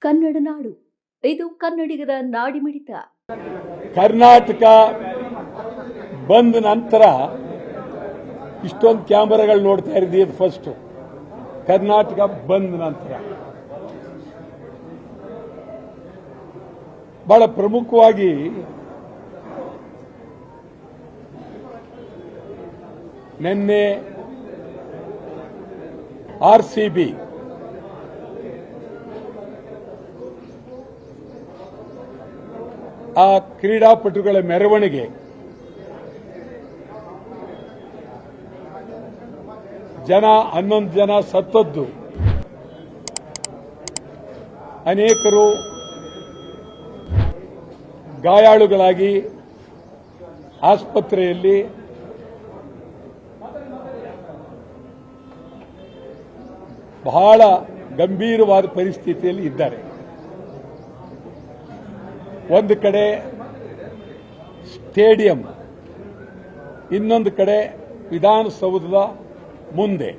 ಕನ್ನಡ ನಾಡು. ಇದು ಕನ್ನಡಿಗರ ನಾಡಿಮಿಡಿತ. ಕರ್ನಾಟಕ ಬಂದ ನಂತರ ಇಷ್ಟೊಂದು ಕ್ಯಾಮರಾಗಳು ನೋಡ್ತಾ ಇದ್ದೀವಿ. ಫಸ್ಟ್ ಕರ್ನಾಟಕ ಬಂದ ನಂತರ ಬಹಳ ಪ್ರಮುಖವಾಗಿ ನಿನ್ನೆ RCB ಆ ಕ್ರೀಡಾಪಟುಗಳ ಮೆರವಣಿಗೆ ಜನ 11 ಜನ ಸತ್ತದ್ದು, ಅನೇಕರು ಗಾಯಾಳುಗಳಾಗಿ ಆಸ್ಪತ್ರೆಯಲ್ಲಿ ಬಹಳ ಗಂಭೀರವಾದ ಪರಿಸ್ಥಿತಿಯಲ್ಲಿ ಇದ್ದಾರೆ. ಒಂದು ಕಡೆ ಸ್ಟೇಡಿಯಂ, ಇನ್ನೊಂದು ಕಡೆ ವಿಧಾನಸೌಧದ ಮುಂದೆ.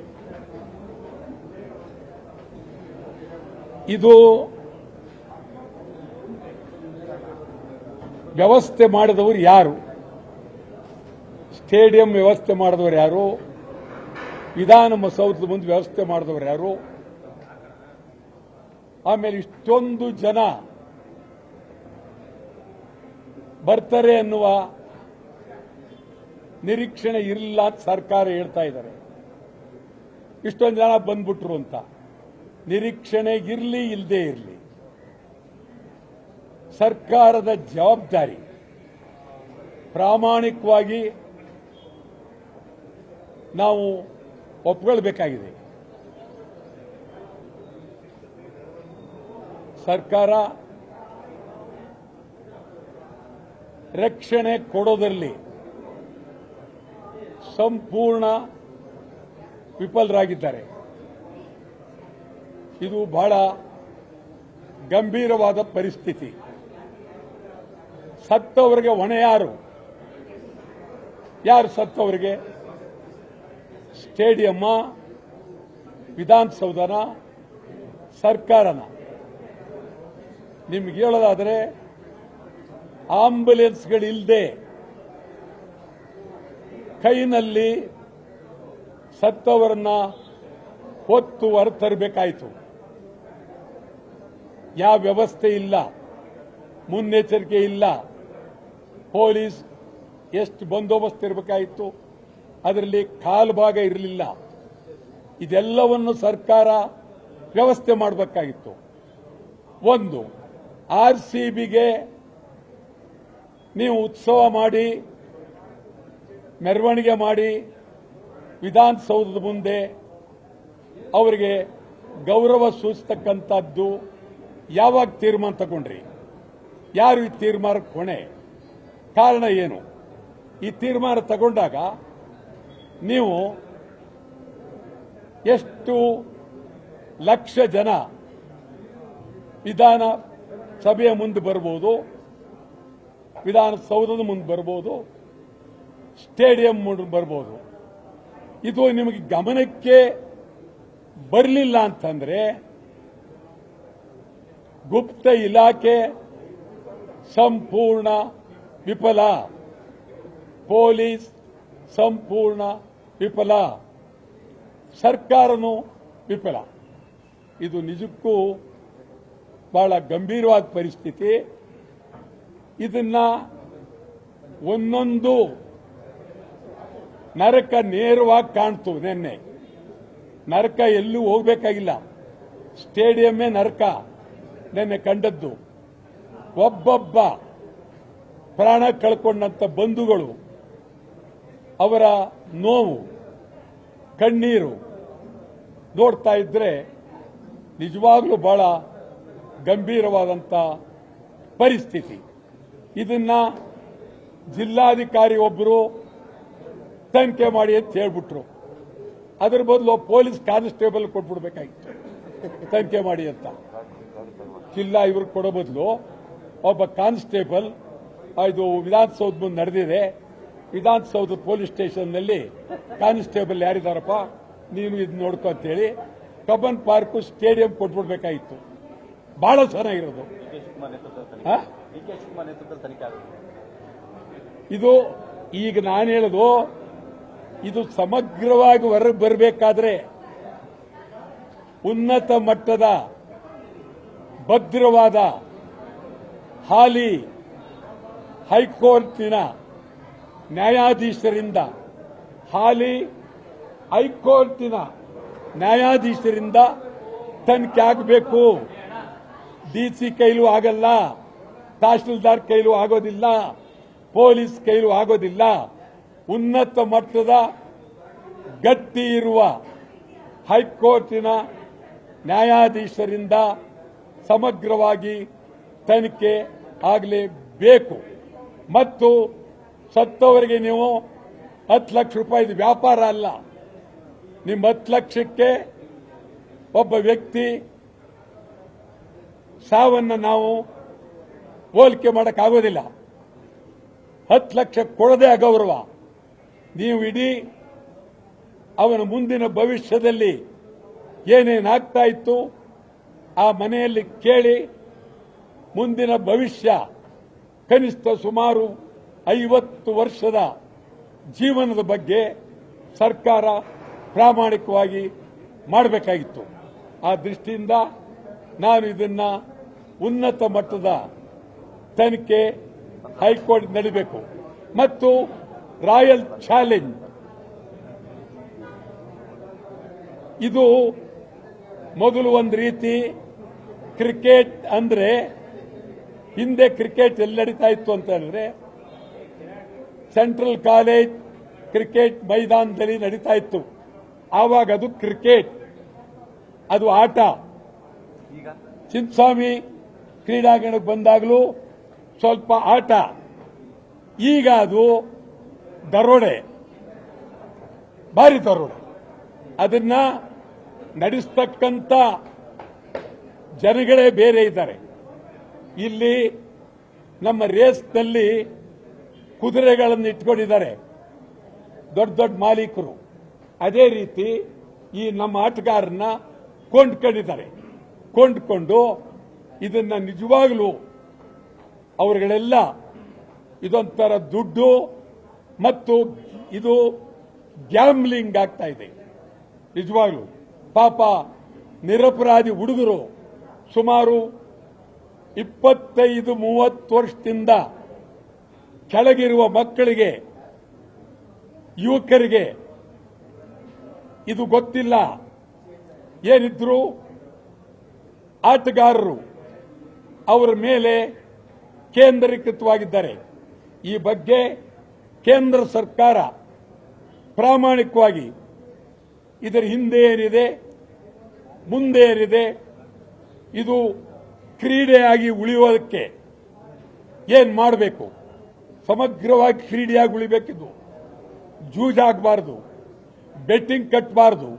ಇದು ವ್ಯವಸ್ಥೆ ಮಾಡಿದವರು ಯಾರು? ಸ್ಟೇಡಿಯಂ ವ್ಯವಸ್ಥೆ ಮಾಡಿದವರು ಯಾರು? ವಿಧಾನಸೌಧದ ಮುಂದೆ ವ್ಯವಸ್ಥೆ ಮಾಡಿದವರು ಯಾರು? ಆಮೇಲೆ ಇಷ್ಟೊಂದು ಜನ ಬರ್ತಾರೆ ಅನ್ನುವ ನಿರೀಕ್ಷಣೆ ಇರಲಿಲ್ಲ ಅಂತ ಸರ್ಕಾರ ಹೇಳ್ತಾ ಇದ್ದಾರೆ. ಇಷ್ಟೊಂದು ಜನ ಬಂದ್ಬಿಟ್ರು ಅಂತ ನಿರೀಕ್ಷಣೆ ಇರಲಿ ಇಲ್ಲದೆ ಇರಲಿ, ಸರ್ಕಾರದ ಜವಾಬ್ದಾರಿ ಪ್ರಾಮಾಣಿಕವಾಗಿ ನಾವು ಒಪ್ಕೊಳ್ಬೇಕಾಗಿದೆ. ಸರ್ಕಾರ ರಕ್ಷಣೆ ಕೊಡೋದರಲ್ಲಿ ಸಂಪೂರ್ಣ ವಿಫಲರಾಗಿದ್ದಾರೆ. ಇದು ಬಹಳ ಗಂಭೀರವಾದ ಪರಿಸ್ಥಿತಿ. ಸತ್ತವರಿಗೆ ಹೊಣೆ ಯಾರು? ಸತ್ತವರಿಗೆ? ಸ್ಟೇಡಿಯಂ, ವಿಧಾನಸೌಧನ, ಸರ್ಕಾರನ? ನಿಮ್ಗೆ ಹೇಳೋದಾದರೆ ಆಂಬುಲೆನ್ಸ್ಗಳಿಲ್ಲದೆ ಕೈನಲ್ಲಿ ಸತ್ತವರನ್ನ ಹೊತ್ತು ಹೊರತರಬೇಕಾಯಿತು. ಯಾವ ವ್ಯವಸ್ಥೆ ಇಲ್ಲ, ಮುನ್ನೆಚ್ಚರಿಕೆ ಇಲ್ಲ. ಪೊಲೀಸ್ ಎಷ್ಟು ಬಂದೋಬಸ್ತ್ ಇರಬೇಕಾಯಿತು, ಅದರಲ್ಲಿ ಕಾಲು ಭಾಗ ಇರಲಿಲ್ಲ. ಇದೆಲ್ಲವನ್ನು ಸರ್ಕಾರ ವ್ಯವಸ್ಥೆ ಮಾಡಬೇಕಾಗಿತ್ತು. ಒಂದು, RCBಗೆ ನೀವು ಉತ್ಸವ ಮಾಡಿ, ಮೆರವಣಿಗೆ ಮಾಡಿ, ವಿಧಾನಸೌಧದ ಮುಂದೆ ಅವರಿಗೆ ಗೌರವ ಸೂಚಿಸ್ತಕ್ಕಂಥದ್ದು ಯಾವಾಗ ತೀರ್ಮಾನ ತಗೊಂಡ್ರಿ? ಯಾರು ಈ ತೀರ್ಮಾನಕ್ಕೆ ಹೊಣೆ? ಕಾರಣ ಏನು? ಈ ತೀರ್ಮಾನ ತಗೊಂಡಾಗ ನೀವು ಎಷ್ಟು ಲಕ್ಷ ಜನ ವಿಧಾನಸಭೆಯ ಮುಂದೆ ಬರ್ಬೋದು, ವಿಧಾನಸೌಧದ ಮುಂದೆ ಬರ್ಬೋದು, ಸ್ಟೇಡಿಯಂ ಮುಂದೆ ಬರ್ಬೋದು. ಇದು ನಿಮಗೆ ಗಮನಕ್ಕೆ ಬರಲಿಲ್ಲ ಅಂತಂದ್ರೆ ಗುಪ್ತ ಇಲಾಖೆ ಸಂಪೂರ್ಣ ವಿಫಲ, ಪೊಲೀಸ್ ಸಂಪೂರ್ಣ ವಿಫಲ, ಸರ್ಕಾರನೂ ವಿಫಲ. ಇದು ನಿಜಕ್ಕೂ ಬಹಳ ಗಂಭೀರವಾದ ಪರಿಸ್ಥಿತಿ. ಇದನ್ನ ಒಂದೊಂದು ನರಕ ನೇರವಾಗಿ ಕಾಣ್ತು. ನಿನ್ನೆ ನರಕ ಎಲ್ಲೂ ಹೋಗಬೇಕಾಗಿಲ್ಲ, ಸ್ಟೇಡಿಯಮ್ಮೇ ನರಕ ನಿನ್ನೆ ಕಂಡದ್ದು. ಒಬ್ಬೊಬ್ಬ ಪ್ರಾಣ ಕಳ್ಕೊಂಡಂತ ಬಂಧುಗಳು, ಅವರ ನೋವು, ಕಣ್ಣೀರು ನೋಡ್ತಾ ಇದ್ರೆ ನಿಜವಾಗ್ಲೂ ಬಹಳ ಗಂಭೀರವಾದಂತ ಪರಿಸ್ಥಿತಿ. ಇದನ್ನ ಜಿಲ್ಲಾಧಿಕಾರಿ ಒಬ್ಬರು ತನಿಖೆ ಮಾಡಿ ಅಂತ ಹೇಳ್ಬಿಟ್ರು. ಅದರ ಬದಲು ಪೊಲೀಸ್ ಕಾನ್ಸ್ಟೇಬಲ್ ಕೊಟ್ಬಿಡ್ಬೇಕಾಗಿತ್ತು ತನಿಖೆ ಮಾಡಿ ಅಂತ. ಜಿಲ್ಲಾ ಇವ್ರಿಗೆ ಕೊಡೋ ಬದಲು ಒಬ್ಬ ಕಾನ್ಸ್ಟೇಬಲ್, ಇದು ವಿಧಾನಸೌಧ ಮುಂದೆ ನಡೆದಿದೆ, ವಿಧಾನಸೌಧ ಪೊಲೀಸ್ ಸ್ಟೇಷನ್ನಲ್ಲಿ ಕಾನ್ಸ್ಟೇಬಲ್ ಯಾರಿದಾರಪ್ಪ, ನೀನು ಇದು ನೋಡ್ಕೊ ಅಂತೇಳಿ ಕಬ್ಬನ್ ಪಾರ್ಕ್ ಸ್ಟೇಡಿಯಂ ಕೊಟ್ಬಿಡ್ಬೇಕಾಗಿತ್ತು. ಬಹಳ ಚೆನ್ನಾಗಿರೋದು. ಆ? ಇದು ಈಗ ನಾನು ಹೇಳೋದು, ಇದು ಸಮಗ್ರವಾಗಿ ಹೊರಗೆ ಬರಬೇಕಾದ್ರೆ ಉನ್ನತ ಮಟ್ಟದ ಭದ್ರವಾದ ಹಾಲಿ ಹೈಕೋರ್ಟಿನ ನ್ಯಾಯಾಧೀಶರಿಂದ ತನಿಖೆ ಆಗಬೇಕು. ಡಿಸಿ ಕೈಲೂ ಆಗಲ್ಲ, ತಹಶೀಲ್ದಾರ್ ಕೈಲೂ ಆಗೋದಿಲ್ಲ, ಪೊಲೀಸ್ ಕೈಲೂ ಆಗೋದಿಲ್ಲ. ಉನ್ನತ ಮಟ್ಟದ ಗಟ್ಟಿ ಇರುವ ಹೈಕೋರ್ಟಿನ ನ್ಯಾಯಾಧೀಶರಿಂದ ಸಮಗ್ರವಾಗಿ ತನಿಖೆ ಆಗಲೇಬೇಕು. ಮತ್ತು ಸತ್ತವರಿಗೆ ನೀವು 10 ಲಕ್ಷ ರೂಪಾಯಿ ವ್ಯಾಪಾರ ಅಲ್ಲ. ನಿಮ್ಮ 10 ಲಕ್ಷಕ್ಕೆ ಒಬ್ಬ ವ್ಯಕ್ತಿ ಸಾವನ್ನು ನಾವು ಹೋಲಿಕೆ ಮಾಡೋಕ್ಕಾಗೋದಿಲ್ಲ. 10 ಲಕ್ಷ ಕೊಡದೆ ಅಗೌರವ. ನೀವು ಇಡೀ ಅವನ ಮುಂದಿನ ಭವಿಷ್ಯದಲ್ಲಿ ಏನೇನಾಗ್ತಾ ಇತ್ತು ಆ ಮನೆಯಲ್ಲಿ ಕೇಳಿ, ಮುಂದಿನ ಭವಿಷ್ಯ ಕನಿಷ್ಠ ಸುಮಾರು 50 ವರ್ಷದ ಜೀವನದ ಬಗ್ಗೆ ಸರ್ಕಾರ ಪ್ರಾಮಾಣಿಕವಾಗಿ ಮಾಡಬೇಕಾಗಿತ್ತು. ಆ ದೃಷ್ಟಿಯಿಂದ ನಾನು ಇದನ್ನ ಉನ್ನತ ಮಟ್ಟದ ತನಿಖೆ ಹೈಕೋರ್ಟ್ ನಡೀಬೇಕು. ಮತ್ತು ರಾಯಲ್ ಚಾಲೆಂಜ್ ಇದು ಮೊದಲು ಒಂದು ರೀತಿ ಕ್ರಿಕೆಟ್ ಅಂದ್ರೆ, ಹಿಂದೆ ಕ್ರಿಕೆಟ್ ಎಲ್ಲಿ ನಡೀತಾ ಇತ್ತು ಅಂತ ಹೇಳಿದ್ರೆ ಸೆಂಟ್ರಲ್ ಕಾಲೇಜ್ ಕ್ರಿಕೆಟ್ ಮೈದಾನದಲ್ಲಿ ನಡೀತಾ ಇತ್ತು. ಆವಾಗ ಅದು ಕ್ರಿಕೆಟ್, ಅದು ಆಟ. ಚಿನ್ನಸ್ವಾಮಿ ಕ್ರೀಡಾಂಗಣಕ್ಕೆ ಬಂದಾಗಲೂ ಸ್ವಲ್ಪ ಆಟ. ಈಗ ಅದು ದರೋಡೆ, ಭಾರಿ ದರೋಡೆ. ಅದನ್ನ ನಡೆಸ್ತಕ್ಕಂಥ ಜನಗಳೇ ಬೇರೆ ಇದ್ದಾರೆ. ಇಲ್ಲಿ ನಮ್ಮ ರೇಸ್ನಲ್ಲಿ ಕುದುರೆಗಳನ್ನು ಇಟ್ಕೊಂಡಿದ್ದಾರೆ ದೊಡ್ಡ ದೊಡ್ಡ ಮಾಲೀಕರು. ಅದೇ ರೀತಿ ಈ ನಮ್ಮ ಆಟಗಾರನ್ನ ಕೊಂಡ್ಕೊಂಡಿದ್ದಾರೆ. ಕೊಂಡ್ಕೊಂಡು ಇದನ್ನ ನಿಜವಾಗಲೂ ಅವರುಗಳೆಲ್ಲ ಇದೊಂಥರ ದುಡ್ಡು ಮತ್ತು ಇದು ಗ್ಯಾಮ್ಲಿಂಗ್ ಆಗ್ತಾ ಇದೆ. ನಿಜವಾಗ್ಲೂ ಪಾಪ ನಿರಪರಾಧಿ ಹುಡುಗರು ಸುಮಾರು 25-30 ವರ್ಷದಿಂದ ಕೆಳಗಿರುವ ಮಕ್ಕಳಿಗೆ, ಯುವಕರಿಗೆ ಇದು ಗೊತ್ತಿಲ್ಲ. ಏನಿದ್ರು ಆಟಗಾರರು ಅವರ ಮೇಲೆ ಕೇಂದ್ರೀಕೃತವಾಗಿದ್ದಾರೆ. ಈ ಬಗ್ಗೆ ಕೇಂದ್ರ ಸರ್ಕಾರ ಪ್ರಾಮಾಣಿಕವಾಗಿ ಇದರ ಹಿಂದೆ ಏನಿದೆ, ಮುಂದೆ ಏನಿದೆ, ಇದು ಕ್ರೀಡೆಯಾಗಿ ಉಳಿಯೋದಕ್ಕೆ ಏನ್ ಮಾಡಬೇಕು, ಸಮಗ್ರವಾಗಿ ಕ್ರೀಡೆಯಾಗಿ ಉಳಿಬೇಕಿದ್ದು. ಜೂಜಾಗಬಾರದು, ಬೆಟ್ಟಿಂಗ್ ಕಟ್ಟಬಾರದು,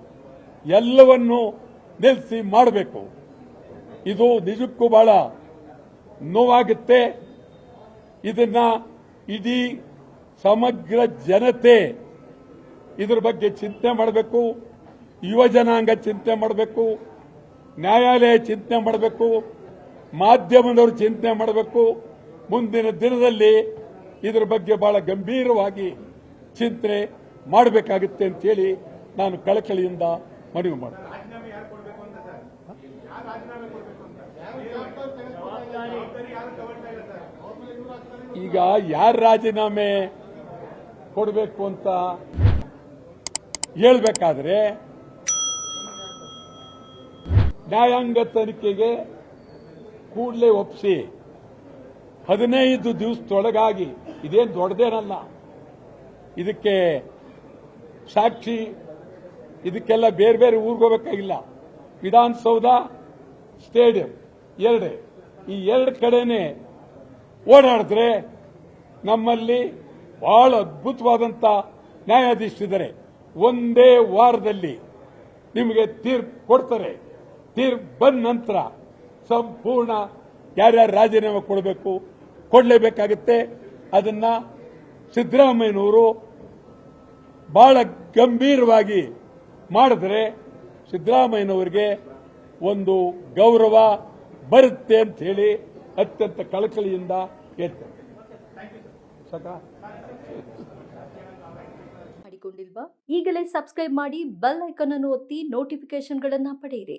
ಎಲ್ಲವನ್ನು ನಿಲ್ಲಿಸಿ ಮಾಡಬೇಕು. ಇದು ನಿಜಕ್ಕೂ ಬಹಳ ನೋವಾಗುತ್ತೆ. ಇದನ್ನ ಇಡೀ ಸಮಗ್ರ ಜನತೆ ಇದರ ಬಗ್ಗೆ ಚಿಂತನೆ ಮಾಡಬೇಕು. ಯುವ ಜನಾಂಗ ಚಿಂತನೆ ಮಾಡಬೇಕು, ನ್ಯಾಯಾಲಯ ಚಿಂತನೆ ಮಾಡಬೇಕು, ಮಾಧ್ಯಮದವರು ಚಿಂತನೆ ಮಾಡಬೇಕು. ಮುಂದಿನ ದಿನದಲ್ಲಿ ಇದರ ಬಗ್ಗೆ ಬಹಳ ಗಂಭೀರವಾಗಿ ಚಿಂತನೆ ಮಾಡಬೇಕಾಗುತ್ತೆ ಅಂತೇಳಿ ನಾನು ಕಳಕಳಿಯಿಂದ ಮನವಿ ಮಾಡ್ತೇನೆ. ಈಗ ಯಾರು ರಾಜೀನಾಮೆ ಕೊಡಬೇಕು ಅಂತ ಹೇಳ್ಬೇಕಾದ್ರೆ ನ್ಯಾಯಾಂಗ ತನಿಖೆಗೆ ಕೂಡಲೇ ಒಪ್ಪಿಸಿ 15 ದಿವಸದೊಳಗಾಗಿ, ಇದೇನು ದೊಡ್ಡದೇನಲ್ಲ, ಇದಕ್ಕೆ ಸಾಕ್ಷಿ ಇದಕ್ಕೆಲ್ಲ ಬೇರೆ ಬೇರೆ ಊರಿಗೆ ಹೋಗಬೇಕಾಗಿಲ್ಲ. ವಿಧಾನಸೌಧ, ಸ್ಟೇಡಿಯಂ ಎರಡೇ, ಈ ಎರಡು ಕಡೆನೆ ಓಡಾಡಿದ್ರೆ ನಮ್ಮಲ್ಲಿ ಬಹಳ ಅದ್ಭುತವಾದಂತ ನ್ಯಾಯಾಧೀಶರಿದ್ದಾರೆ. ಒಂದೇ ವಾರದಲ್ಲಿ ನಿಮಗೆ ತೀರ್ಪು ಕೊಡ್ತಾರೆ. ತೀರ್ಪು ಬಂದ ನಂತರ ಸಂಪೂರ್ಣ ಯಾರ್ಯಾರು ರಾಜೀನಾಮೆ ಕೊಡಬೇಕು ಕೊಡಲೇಬೇಕಾಗುತ್ತೆ. ಅದನ್ನ ಸಿದ್ದರಾಮಯ್ಯನವರು ಬಹಳ ಗಂಭೀರವಾಗಿ ಮಾಡಿದ್ರೆ ಸಿದ್ದರಾಮಯ್ಯನವರಿಗೆ ಒಂದು ಗೌರವ ಬರುತ್ತೆ ಅಂತ ಹೇಳಿ ಅತ್ಯಂತ ಕಳಕಳಿಯಿಂದ ಹೇಳ್ತೇನೆ. ಸಾಕಾ? ಮಾಡಿಕೊಂಡಿಲ್ವಾ? ಈಗಲೇ ಸಬ್ಸ್ಕ್ರೈಬ್ ಮಾಡಿ ಬೆಲ್ ಐಕಾನ್ ಅನ್ನು ಒತ್ತಿ ನೋಟಿಫಿಕೇಶನ್ಗಳನ್ನ ಪಡೆಯಿರಿ.